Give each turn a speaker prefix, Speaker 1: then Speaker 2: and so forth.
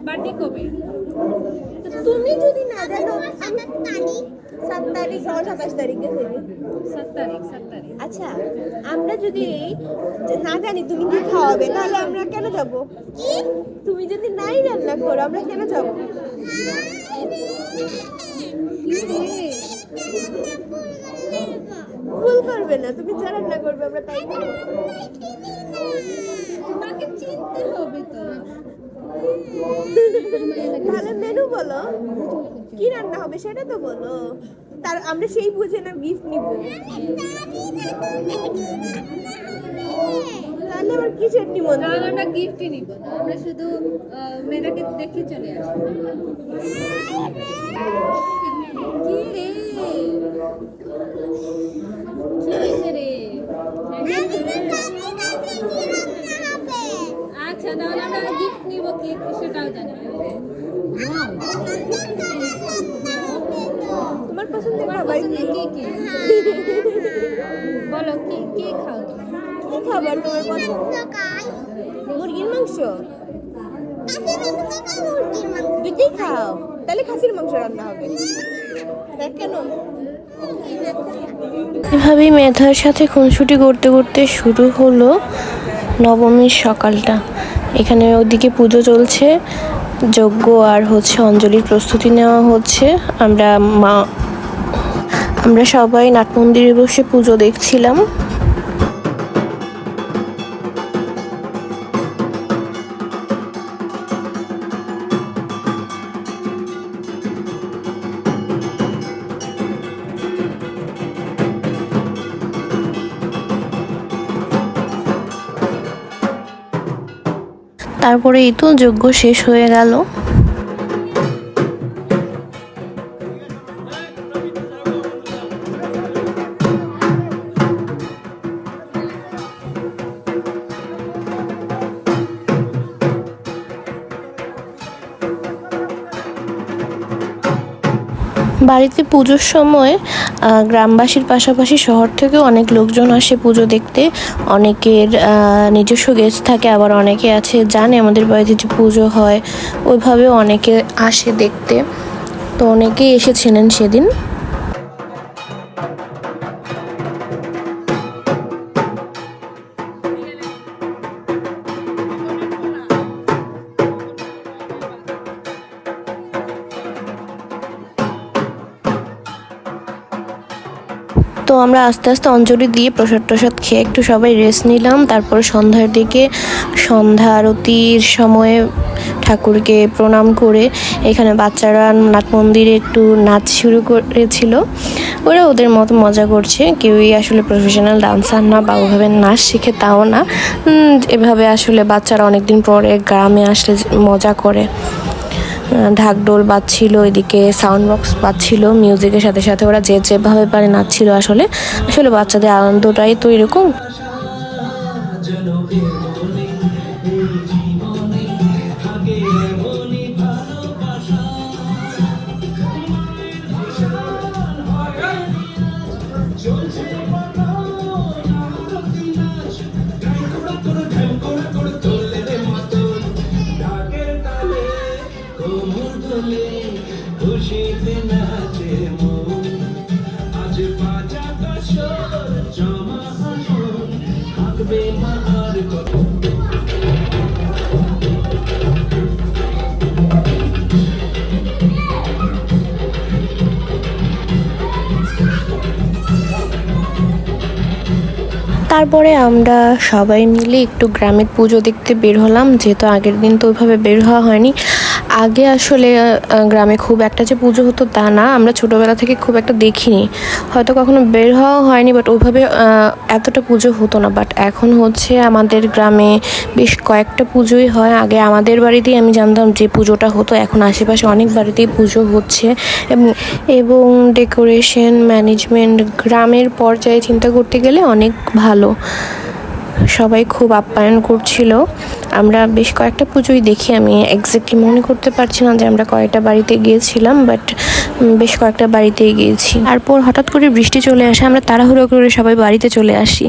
Speaker 1: Birthday কবে?
Speaker 2: তুমি যদি না জানো 7 তারিখ 27 তারিখে
Speaker 1: 7 তারিখ 7 তারিখ।
Speaker 2: আচ্ছা, আমরা যদি না জানি তুমি কি খাওয়াবে তাহলে আমরা কেন যাব? তুমি যদি নাই রান্না করো আমরা কেন যাব? ভুল করবে না, তুমি যা রান্না করবে আমরা তাই করব।
Speaker 1: তোমাকে চিনতে হবে তো।
Speaker 2: তাহলে মেনু বলো, কি রান্না হবে সেটা তো বলো, তার আমরা সেই বুঝে না গিফট নিব। তাহলে আবার কিসের নিমন্ত্রণ?
Speaker 1: তাহলে আমরা গিফটই নিব না, আমরা শুধু মেয়েটাকে দেখে চলে আসবো। কি রে কি হয়েছে রে? আচ্ছা তাহলে আমরা গিফট নিব, কি সেটাও জানি না।
Speaker 2: তোমার পছন্দের
Speaker 1: তোমার
Speaker 2: খাবার
Speaker 1: পছন্দের কি কি বলো, কি কি খাও তুমি?
Speaker 2: কি খাবার তোমার পছন্দ? মুরগির মাংস? দুইটাই খাও? তাহলে খাসির মাংস রান্না হবে। দেখ কেন?
Speaker 3: এভাবেই মেধার সাথে খুনসুটি করতে করতে শুরু হলো নবমীর সকালটা। এখানে ওদিকে পুজো চলছে, যজ্ঞ আর অঞ্জলির প্রস্তুতি নেওয়া হচ্ছে। আমরা সবাই নাট মন্দিরে বসে পুজো দেখছিলাম। তারপরে এই তো যজ্ঞ শেষ হয়ে গেল। বাড়িতে পুজোর সময় গ্রামবাসীর পাশাপাশি শহর থেকেও অনেক লোকজন আসে পুজো দেখতে। অনেকের নিজস্ব গেস্ট থাকে, আবার অনেকে আছে জানে আমাদের বাড়িতে যে পুজো হয়, ওইভাবেও অনেকে আসে দেখতে। তো অনেকেই এসেছিলেন সেদিন। তো আমরা আস্তে আস্তে অঞ্জলি দিয়ে প্রসাদ খেয়ে একটু সবাই রেস্ট নিলাম। তারপর সন্ধ্যার দিকে সন্ধ্যা আরতির সময়ে ঠাকুরকে প্রণাম করে এখানে বাচ্চারা নাট মন্দিরে একটু নাচ শুরু করেছিল। ওরা ওদের মতো মজা করছে, কেউই আসলে প্রফেশনাল ডান্সার না বা ওভাবে নাচ শিখে তাও না। এভাবে আসলে বাচ্চারা অনেকদিন পরে গ্রামে আসলে মজা করে। ঢাকঢোল বাজছিল, এদিকে সাউন্ড বক্স বাজছিল, মিউজিকের সাথে সাথে ওরা যেভাবে পারে নাচছিল। আসলে বাচ্চাদের আনন্দটাই তো এরকম। তারপরে আমরা সবাই মিলে একটু গ্রামের পুজো দেখতে বের হলাম, যেহেতু আগের দিন তো ওইভাবে বের হওয়া হয়নি। আগে আসলে গ্রামে খুব একটা যে পুজো হতো তা না, আমরা ছোটোবেলা থেকে খুব একটা দেখিনি, হয়তো কখনো বের হওয়া হয়নি, বাট ওইভাবে এতটা পুজো হতো না। বাট এখন আমাদের গ্রামে বেশ কয়েকটা পুজোই হয়। আগে আমাদের বাড়িতেই আমি জানতাম যে পুজোটা হতো, এখন আশেপাশে অনেক বাড়িতেই পুজো হচ্ছে। এবং ডেকোরেশন ম্যানেজমেন্ট গ্রামের পর্যায়ে চিন্তা করতে গেলে অনেক ভালো, সবাই খুব আপ্যায়ন করছিল। আমরা বেশ কয়েকটা পুজোই দেখি, আমি এক্স্যাক্টলি মনে করতে পারছি না যে আমরা কয়েকটা বাড়িতে গিয়েছিলাম, বাট বেশ কয়েকটা বাড়িতেই গিয়েছি। তারপর হঠাৎ করে বৃষ্টি চলে আসে, আমরা তাড়াহুড়ো করে সবাই বাড়িতে চলে আসি।